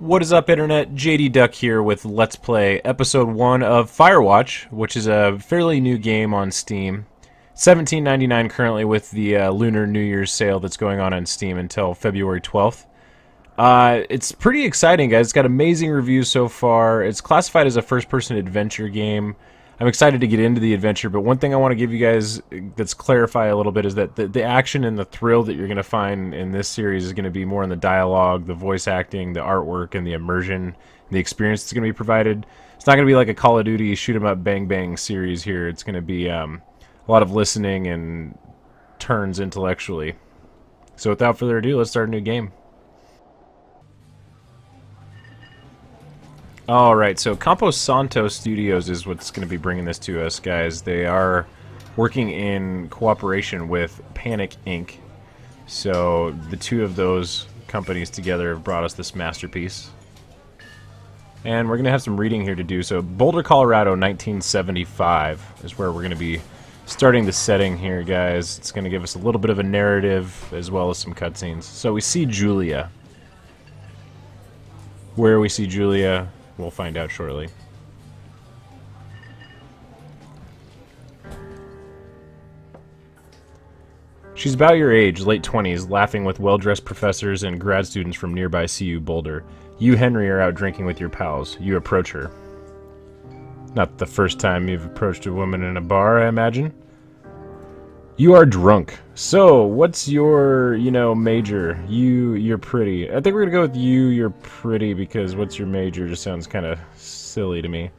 What is up, Internet? JD Duck here with Let's Play Episode 1 of Firewatch, which is a fairly new game on Steam. $17.99 currently with the Lunar New Year's sale that's going on Steam until February 12th. It's pretty exciting, guys. It's got amazing reviews so far. It's classified as a first-person adventure game. I'm excited to get into the adventure, but one thing I want to give you guys that's clarify a little bit is that the action and the thrill that you're going to find in this series is going to be more in the dialogue, the voice acting, the artwork, and the immersion, the experience that's going to be provided. It's not going to be like a Call of Duty shoot 'em up bang bang series here. It's going to be a lot of listening and turns intellectually. So without further ado, let's start a new game. Alright, so Campo Santo Studios is what's going to be bringing this to us, guys. They are working in cooperation with Panic Inc. So the two of those companies together have brought us this masterpiece. And we're going to have some reading here to do. So Boulder, Colorado, 1975 is where we're going to be starting the setting here, guys. It's going to give us a little bit of a narrative as well as some cutscenes. So we see Julia. Where we see Julia, we'll find out shortly. She's about your age, late 20s, laughing with well-dressed professors and grad students from nearby CU Boulder. You, Henry, are out drinking with your pals. You approach her. Not the first time you've approached a woman in a bar, I imagine. You are drunk. So, what's your, major? You're pretty. I think we're gonna go with you're pretty, because what's your major just sounds kind of silly to me.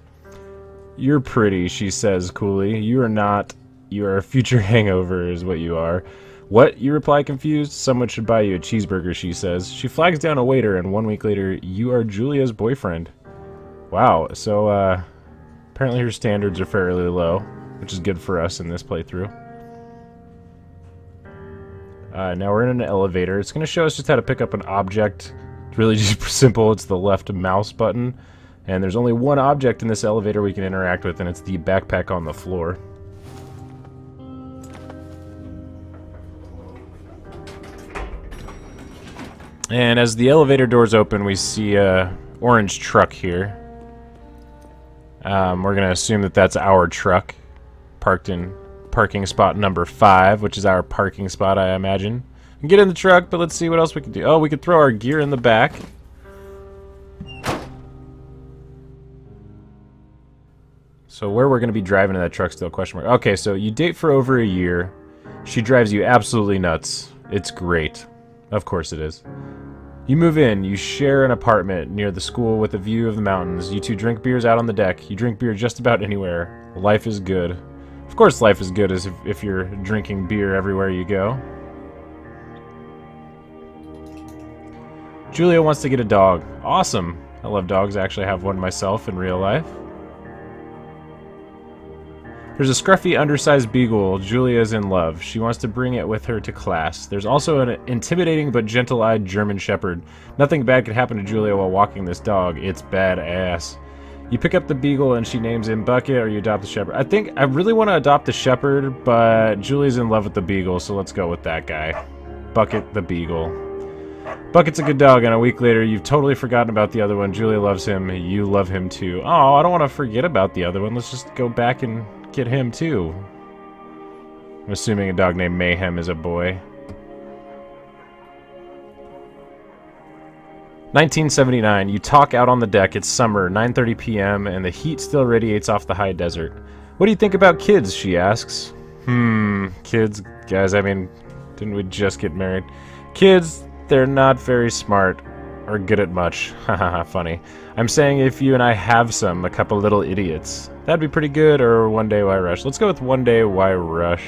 You're pretty, she says coolly. You are not. You are a future hangover is what you are. What? You reply confused. Someone should buy you a cheeseburger, she says. She flags down a waiter, and 1 week later, you are Julia's boyfriend. Wow, so, apparently her standards are fairly low, which is good for us in this playthrough. Now we're in an elevator. It's going to show us just how to pick up an object. It's really just simple. It's the left mouse button. And there's only one object in this elevator we can interact with, and it's the backpack on the floor. And as the elevator doors open, we see a orange truck here. We're going to assume that that's our truck, parked in parking spot number 5, which is our parking spot, I imagine. We can get in the truck, but let's see what else we can do. Oh, we could throw our gear in the back. So where we're going to be driving in that truck still, question mark. Okay, so you date for over a year. She drives you absolutely nuts. It's great. Of course it is. You move in. You share an apartment near the school with a view of the mountains. You two drink beers out on the deck. You drink beer just about anywhere. Life is good. Of course life is good as if you're drinking beer everywhere you go. Julia wants to get a dog. Awesome. I love dogs. I actually have one myself in real life. There's a scruffy, undersized beagle. Julia is in love. She wants to bring it with her to class. There's also an intimidating but gentle-eyed German shepherd. Nothing bad could happen to Julia while walking this dog. It's badass. You pick up the beagle and she names him Bucket, or you adopt the shepherd. I think I really want to adopt the shepherd, but Julie's in love with the beagle, so let's go with that guy. Bucket the beagle. Bucket's a good dog, and a week later you've totally forgotten about the other one. Julia loves him. You love him too. Oh, I don't want to forget about the other one. Let's just go back and get him too. I'm assuming a dog named Mayhem is a boy. 1979, you talk out on the deck. It's summer, 9:30 p.m., and the heat still radiates off the high desert. What do you think about kids, she asks. Kids, guys, I mean, didn't we just get married? Kids, they're not very smart or good at much. Haha, funny. I'm saying if you and I have some, a couple little idiots. That'd be pretty good, or one day why rush? Let's go with one day why rush.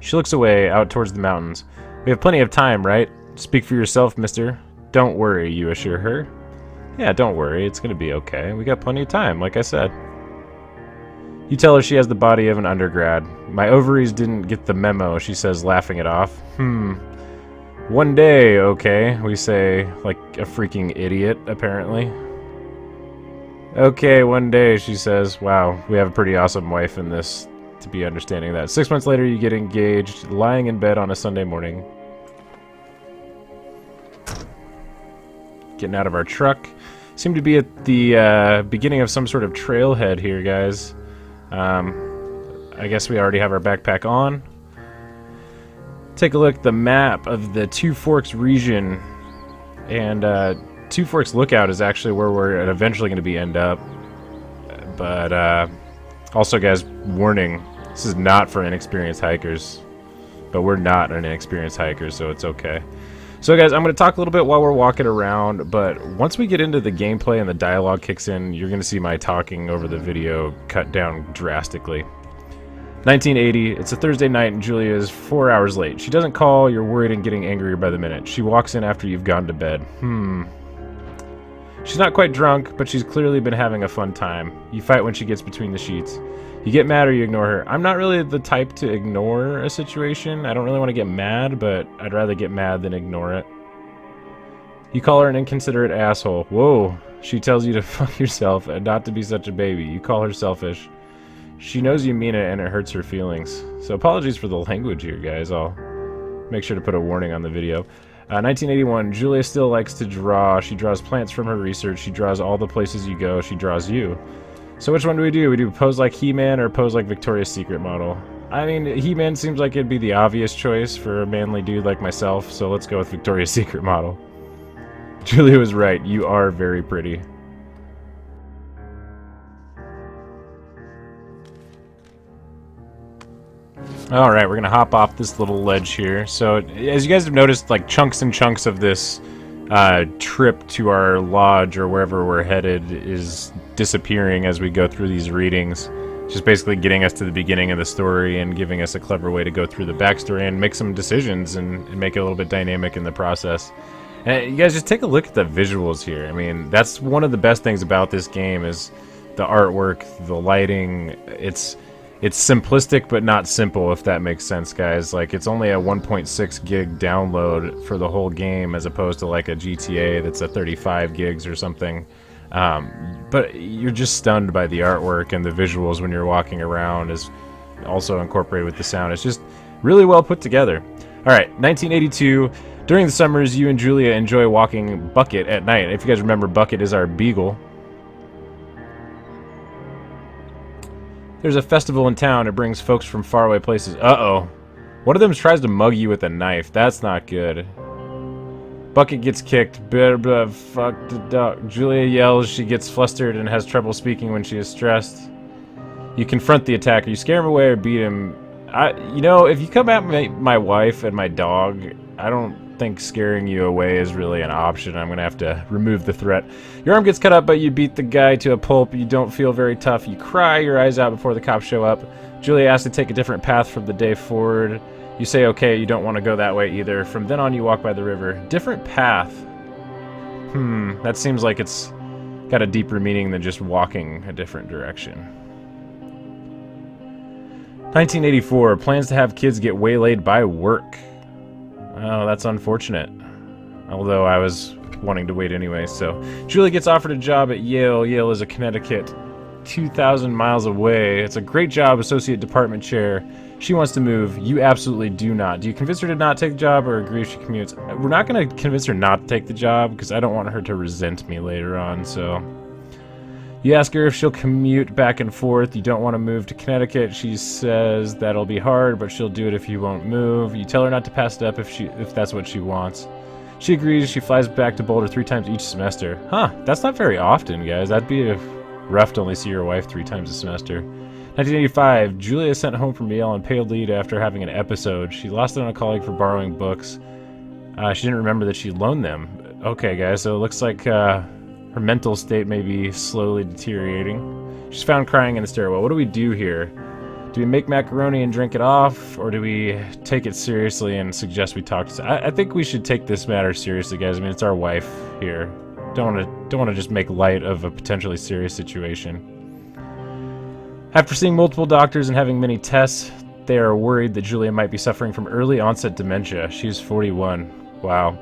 She looks away, out towards the mountains. We have plenty of time, right? Speak for yourself, mister. Don't worry, you assure her. Yeah, don't worry. It's gonna be okay. We got plenty of time, like I said. You tell her she has the body of an undergrad. My ovaries didn't get the memo, she says, laughing it off. One day, okay, we say, like a freaking idiot, apparently. Okay, one day, she says. Wow, we have a pretty awesome wife in this to be understanding that. 6 months later, you get engaged, lying in bed on a Sunday morning. getting out of our truck. Seem to be at the beginning of some sort of trailhead here, guys. I guess we already have our backpack on. Take a look at the map of the Two Forks region. And Two Forks Lookout is actually where we're eventually going to end up. But also, guys, warning, this is not for inexperienced hikers. But we're not an inexperienced hiker, so it's okay. So guys, I'm going to talk a little bit while we're walking around, but once we get into the gameplay and the dialogue kicks in, you're going to see my talking over the video cut down drastically. 1980, it's a Thursday night and Julia is 4 hours late. She doesn't call, you're worried and getting angrier by the minute. She walks in after you've gone to bed. She's not quite drunk, but she's clearly been having a fun time. You fight when she gets between the sheets. You get mad or you ignore her. I'm not really the type to ignore a situation. I don't really want to get mad, but I'd rather get mad than ignore it. You call her an inconsiderate asshole. Whoa. She tells you to fuck yourself and not to be such a baby. You call her selfish. She knows you mean it and it hurts her feelings. So apologies for the language here, guys. I'll make sure to put a warning on the video. 1981, Julia still likes to draw. She draws plants from her research. She draws all the places you go. She draws you. So which one do? We do pose like He-Man or pose like Victoria's Secret model? I mean, He-Man seems like it'd be the obvious choice for a manly dude like myself, so let's go with Victoria's Secret model. Julia was right, you are very pretty. Alright, we're gonna hop off this little ledge here. So, as you guys have noticed, like chunks and chunks of this trip to our lodge or wherever we're headed is disappearing as we go through these readings. Just basically getting us to the beginning of the story and giving us a clever way to go through the backstory and make some decisions and make it a little bit dynamic in the process. And you guys just take a look at the visuals here. I mean, that's one of the best things about this game is the artwork, the lighting. It's simplistic but not simple, if that makes sense, guys. Like, it's only a 1.6 gig download for the whole game as opposed to like a GTA that's a 35 gigs or something. But you're just stunned by the artwork, and the visuals when you're walking around is also incorporated with the sound. It's just really well put together. Alright, 1982. During the summers, you and Julia enjoy walking Bucket at night. If you guys remember, Bucket is our beagle. There's a festival in town. It brings folks from faraway places. Uh-oh. One of them tries to mug you with a knife. That's not good. Bucket gets kicked. Blah, blah, fuck the dog. Julia yells. She gets flustered and has trouble speaking when she is stressed. You confront the attacker. You scare him away or beat him. You know, if you come at my wife and my dog, I don't think scaring you away is really an option. I'm gonna have to remove the threat. Your arm gets cut up, but you beat the guy to a pulp. You don't feel very tough. You cry your eyes out before the cops show up. Julia asks to take a different path from the day forward. You say okay, you don't want to go that way either. From then on, you walk by the river. Different path. That seems like it's got a deeper meaning than just walking a different direction. 1984, plans to have kids get waylaid by work. Oh, that's unfortunate. Although I was wanting to wait anyway, so. Julie gets offered a job at Yale. Yale is a Connecticut, 2,000 miles away. It's a great job, associate department chair. She wants to move. You absolutely do not. Do you convince her to not take the job or agree if she commutes? We're not going to convince her not to take the job because I don't want her to resent me later on, so. You ask her if she'll commute back and forth. You don't want to move to Connecticut. She says that'll be hard, but she'll do it if you won't move. You tell her not to pass it up if that's what she wants. She agrees. She flies back to Boulder 3 times each semester. Huh, that's not very often, guys. That'd be rough to only see your wife 3 times a semester. 1985, Julia is sent home from Yale on paid leave after having an episode. She lost it on a colleague for borrowing books. She didn't remember that she loaned them. Okay, guys, so it looks like her mental state may be slowly deteriorating. She's found crying in the stairwell. What do we do here? Do we make macaroni and drink it off, or do we take it seriously and suggest we talk to... I think we should take this matter seriously, guys. I mean, it's our wife here. Don't want to just make light of a potentially serious situation. After seeing multiple doctors and having many tests, they are worried that Julia might be suffering from early onset dementia. She's 41. Wow.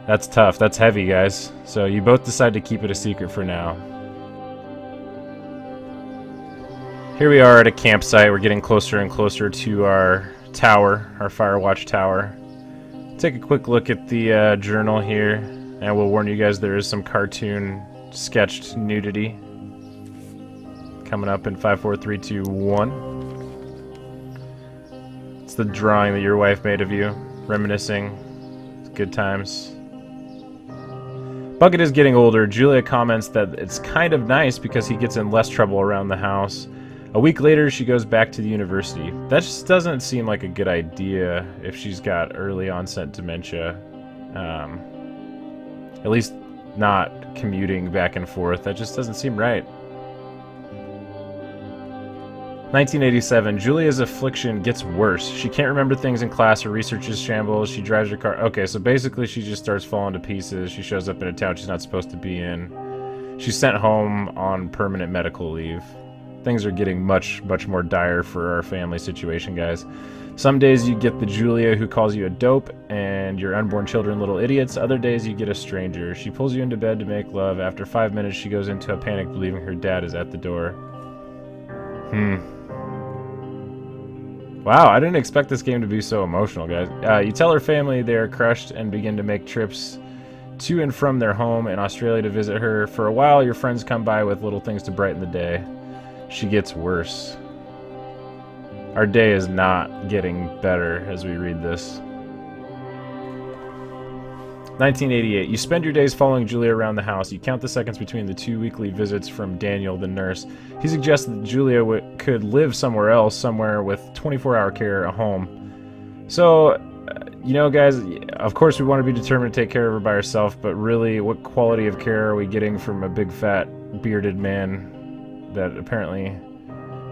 That's tough. That's heavy, guys. So you both decide to keep it a secret for now. Here we are at a campsite. We're getting closer and closer to our tower, our Firewatch tower. Take a quick look at the journal here. And we'll warn you guys, there is some cartoon sketched nudity coming up in 5, 4, 3, 2, 1. It's the drawing that your wife made of you, reminiscing. It's good times. Bucket is getting older. Julia comments that it's kind of nice because he gets in less trouble around the house. A week later, she goes back to the university. That just doesn't seem like a good idea if she's got early onset dementia. At least not commuting back and forth. That just doesn't seem right. 1987, Julia's affliction gets worse. She can't remember things in class, her research is shambles, she drives her car. Okay, so basically she just starts falling to pieces. She shows up in a town she's not supposed to be in. She's sent home on permanent medical leave. Things are getting much, much more dire for our family situation, guys. Some days you get the Julia who calls you a dope and your unborn children little idiots. Other days you get a stranger. She pulls you into bed to make love. After 5 minutes, she goes into a panic believing her dad is at the door. Wow, I didn't expect this game to be so emotional, guys. You tell her family they are crushed and begin to make trips to and from their home in Australia to visit her. For a while, your friends come by with little things to brighten the day. She gets worse. Our day is not getting better as we read this. 1988. You spend your days following Julia around the house. You count the seconds between the 2 weekly visits from Daniel, the nurse. He suggests that Julia could live somewhere else, somewhere with 24-hour care, a home. So, you know, guys, of course we want to be determined to take care of her by herself, but really, what quality of care are we getting from a big, fat, bearded man that apparently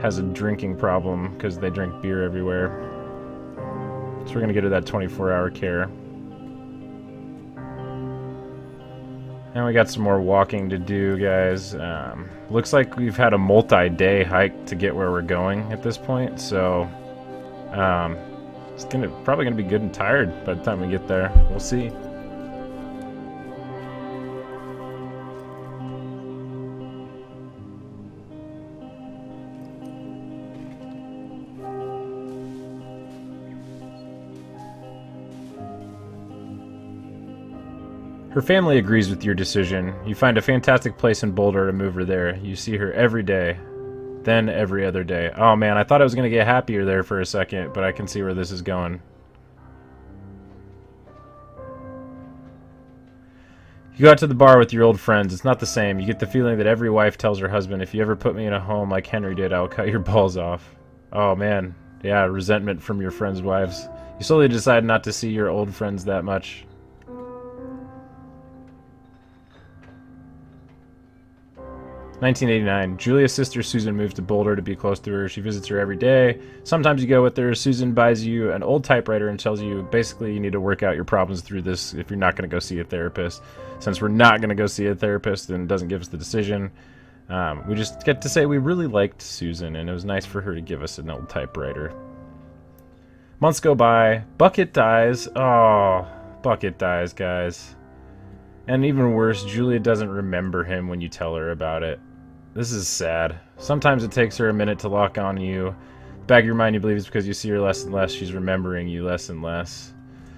has a drinking problem because they drink beer everywhere? So we're going to get her that 24-hour care. And we got some more walking to do, guys. Looks like we've had a multi-day hike to get where we're going at this point, so it's probably gonna be good and tired by the time we get there. We'll see. Her family agrees with your decision. You find a fantastic place in Boulder to move her there. You see her every day, then every other day. Oh man, I thought I was going to get happier there for a second, but I can see where this is going. You go out to the bar with your old friends. It's not the same. You get the feeling that every wife tells her husband, if you ever put me in a home like Henry did, I'll cut your balls off. Oh man, yeah, resentment from your friends' wives. You slowly decide not to see your old friends that much. 1989. Julia's sister Susan moves to Boulder to be close to her. She visits her every day. Sometimes you go with her. Susan buys you an old typewriter and tells you basically you need to work out your problems through this if you're not going to go see a therapist. Since we're not going to go see a therapist and it doesn't give us the decision, we just get to say we really liked Susan and it was nice for her to give us an old typewriter. Months go by. Bucket dies. Oh, Bucket dies, guys. And even worse, Julia doesn't remember him when you tell her about it. This is sad. Sometimes it takes her a minute to lock on you. Back of your mind, you believe it's because you see her less and less. She's remembering you less and less.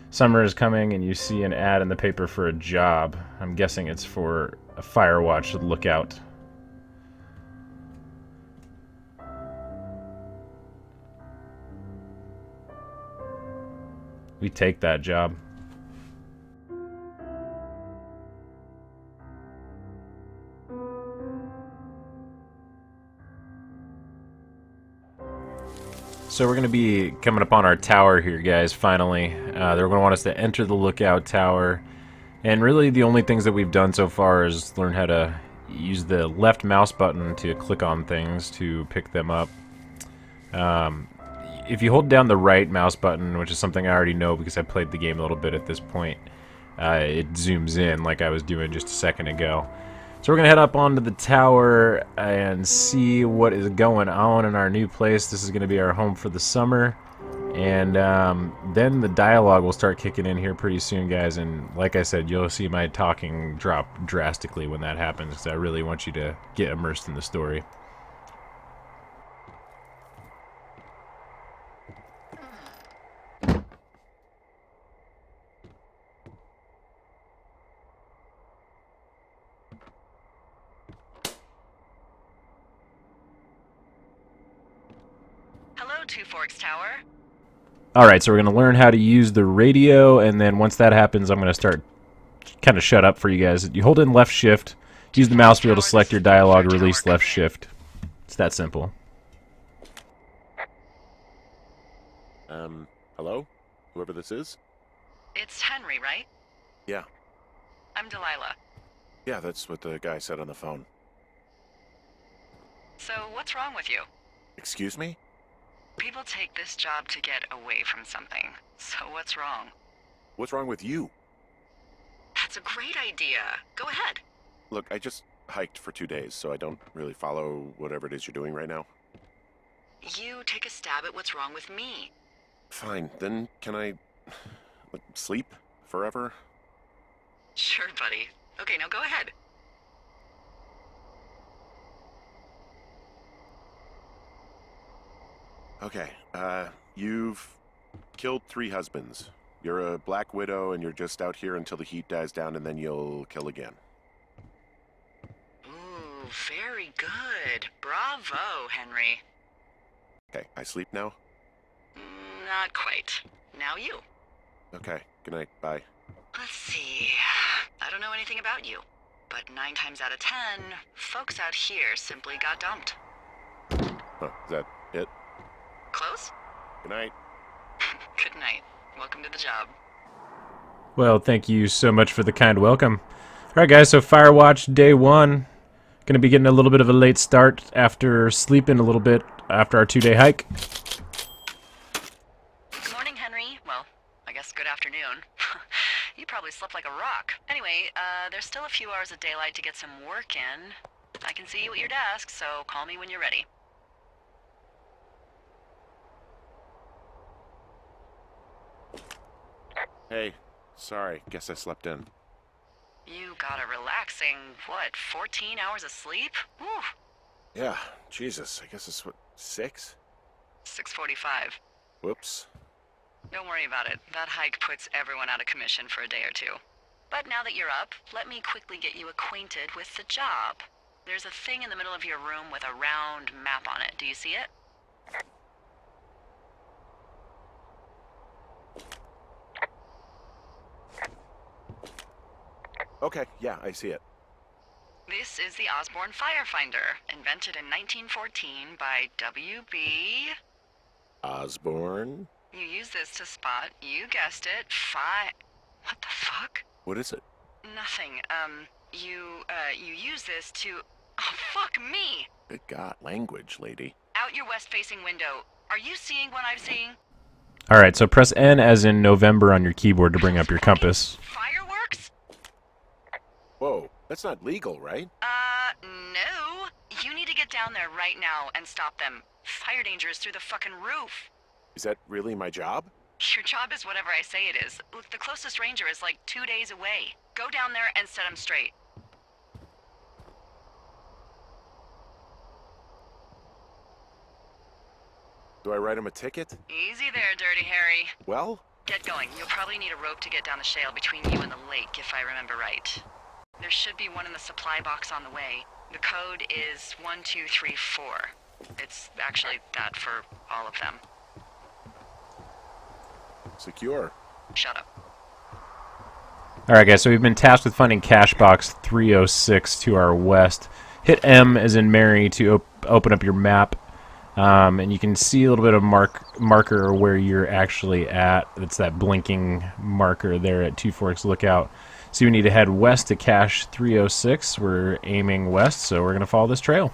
Summer is coming and you see an ad in the paper for a job. I'm guessing it's for a Firewatch lookout. We take that job. So we're going to be coming up on our tower here, guys, finally. They're going to want us to enter the lookout tower. And really the only things that we've done so far is learn how to use the left mouse button to click on things to pick them up. If you hold down the right mouse button, which is something I already know because I played the game a little bit at this point, it zooms in like I was doing just a second ago. So we're going to head up onto the tower and see what is going on in our new place. This is going to be our home for the summer. And then the dialogue will start kicking in here pretty soon, guys. And like I said, you'll see my talking drop drastically when that happens, because I really want you to get immersed in the story. Two Forks Tower. Alright, so we're going to learn how to use the radio, and then once that happens, I'm going to start kind of shut up for you guys. You hold in left shift, use the mouse wheel to select your dialogue, release left shift. It's that simple. Hello? Whoever this is? It's Henry, right? Yeah. I'm Delilah. Yeah, that's what the guy said on the phone. So, what's wrong with you? Excuse me? People take this job to get away from something. So what's wrong? What's wrong with you? That's a great idea. Go ahead. Look, I just hiked for 2 days, so I don't really follow whatever it is you're doing right now. You take a stab at what's wrong with me. Fine, then can I sleep forever? Sure, buddy. Okay, now go ahead. Okay, you've killed 3 husbands. You're a black widow and you're just out here until the heat dies down and then you'll kill again. Ooh, very good. Bravo, Henry. Okay, I sleep now? Not quite. Now you. Okay, good night, bye. Let's see. I don't know anything about you, but 9 times out of 10, folks out here simply got dumped. Huh, is that it? Close? Good night. Good night. Welcome to the job. Well, thank you so much for the kind welcome. Alright guys, so Firewatch Day 1. Gonna be getting a little bit of a late start after sleeping a little bit after our 2-day hike. Good morning, Henry. Well, I guess good afternoon. You probably slept like a rock. Anyway, there's still a few hours of daylight to get some work in. I can see you at your desk, so call me when you're ready. Hey, sorry, guess I slept in. You got a relaxing, 14 hours of sleep? Whew. Yeah, Jesus, I guess it's what, 6? 6:45. Whoops. Don't worry about it. That hike puts everyone out of commission for a day or two. But now that you're up, let me quickly get you acquainted with the job. There's a thing in the middle of your room with a round map on it. Do you see it? Okay, yeah, I see it. This is the Osborne Firefinder, invented in 1914 by W.B. Osborne? You use this to spot, you guessed it, What the fuck? What is it? Nothing. You use this to... Oh, fuck me! Good God, language, lady. Out your west-facing window. Are you seeing what I'm seeing? Alright, so press N as in November on your keyboard to bring up your compass. Fireworks? Whoa, that's not legal, right? No. You need to get down there right now and stop them. Fire danger is through the fucking roof. Is that really my job? Your job is whatever I say it is. Look, the closest ranger is like 2 days away. Go down there and set him straight. Do I write him a ticket? Easy there, Dirty Harry. Well? Get going. You'll probably need a rope to get down the shale between you and the lake, if I remember right. There should be one in the supply box on the way. The code is 1234. It's actually that for all of them. Secure. Shut up. Alright guys, so we've been tasked with finding cache box 306 to our west. Hit M as in Mary to open up your map. And you can see a little bit of marker where you're actually at. It's that blinking marker there at Two Forks Lookout. So we need to head west to cache 306. We're aiming west, so we're going to follow this trail.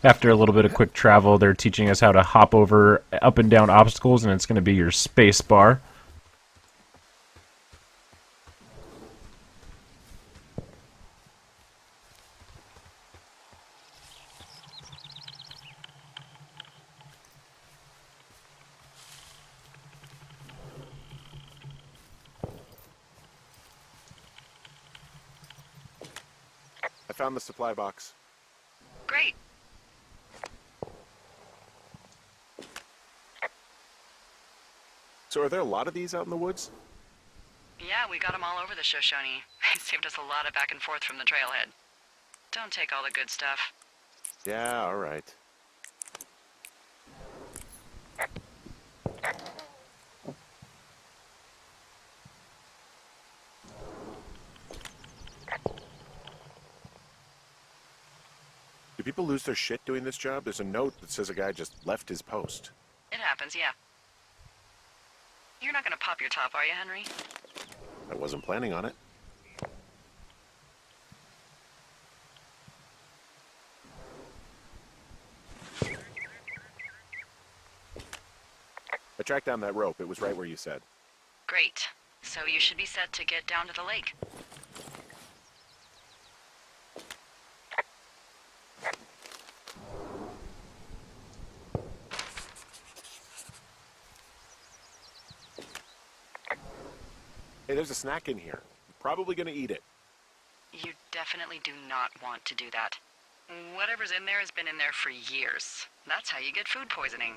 After a little bit of quick travel, they're teaching us how to hop over up and down obstacles, and it's going to be your space bar. I found the supply box. Great. So are there a lot of these out in the woods? Yeah, we got them all over the Shoshone. They saved us a lot of back and forth from the trailhead. Don't take all the good stuff. Yeah, all right. Do people lose their shit doing this job? There's a note that says a guy just left his post. It happens, yeah. You're not gonna pop your top, are you, Henry? I wasn't planning on it. I tracked down that rope. It was right where you said. Great. So you should be set to get down to the lake. Hey, there's a snack in here. I'm probably gonna eat it. You definitely do not want to do that. Whatever's in there has been in there for years. That's how you get food poisoning.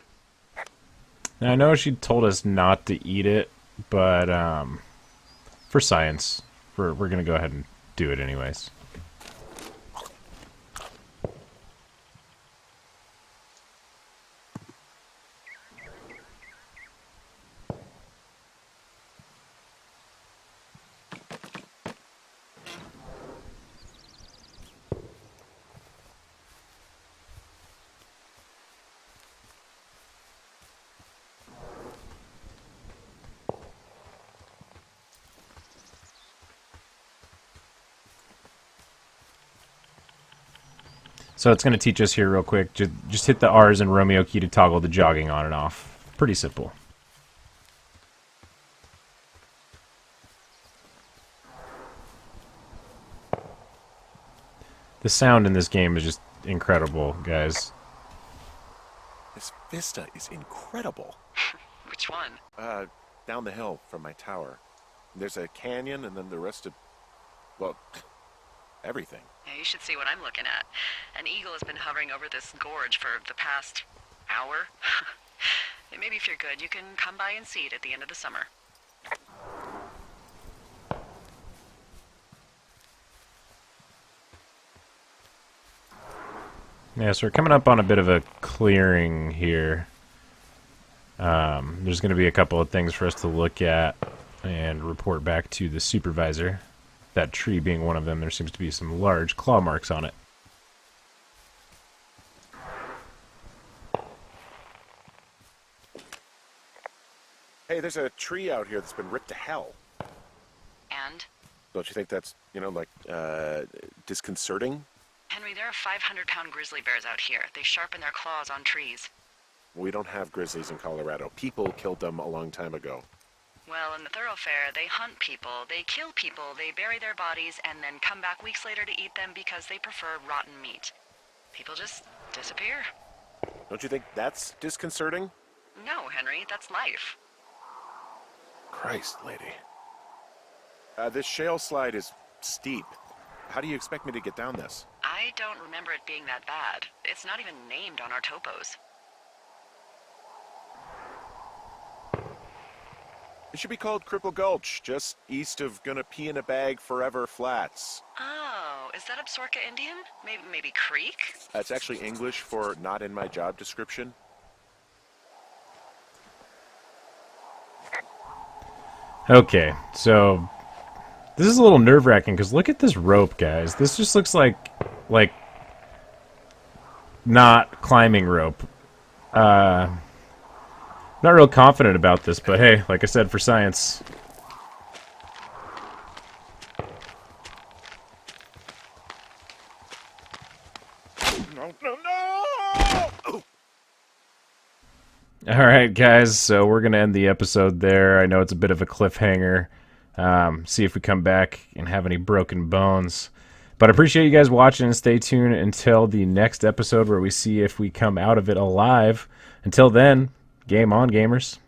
Now, I know she told us not to eat it, but for science, we're gonna go ahead and do it anyways. So it's going to teach us here real quick. Just hit the R's and Romeo key to toggle the jogging on and off. Pretty simple. The sound in this game is just incredible, guys. This vista is incredible. Which one? Down the hill from my tower. There's a canyon and then the rest of, well, everything. Yeah, you should see what I'm looking at. An eagle has been hovering over this gorge for the past hour. And maybe if you're good, you can come by and see it at the end of the summer. Yeah, so we're coming up on a bit of a clearing here. There's going to be a couple of things for us to look at and report back to the supervisor. That tree being one of them, there seems to be some large claw marks on it. Hey, there's a tree out here that's been ripped to hell. And? Don't you think that's, disconcerting? Henry, there are 500-pound grizzly bears out here. They sharpen their claws on trees. We don't have grizzlies in Colorado. People killed them a long time ago. Well, in the thoroughfare, they hunt people, they kill people, they bury their bodies, and then come back weeks later to eat them because they prefer rotten meat. People just disappear. Don't you think that's disconcerting? No, Henry, that's life. Christ, lady. This shale slide is steep. How do you expect me to get down this? I don't remember it being that bad. It's not even named on our topos. It should be called Cripple Gulch, just east of Gonna Pee in a Bag Forever Flats. Oh, is that Absaroka Indian? Maybe Creek? That's actually English for not in my job description. Okay, so this is a little nerve-wracking because look at this rope, guys. This just looks like not climbing rope. Not real confident about this, but hey, like I said, for science. No, no, no! Oh. Alright, guys, so we're going to end the episode there. I know it's a bit of a cliffhanger. See if we come back and have any broken bones. But I appreciate you guys watching, and stay tuned until the next episode where we see if we come out of it alive. Until then, game on, gamers.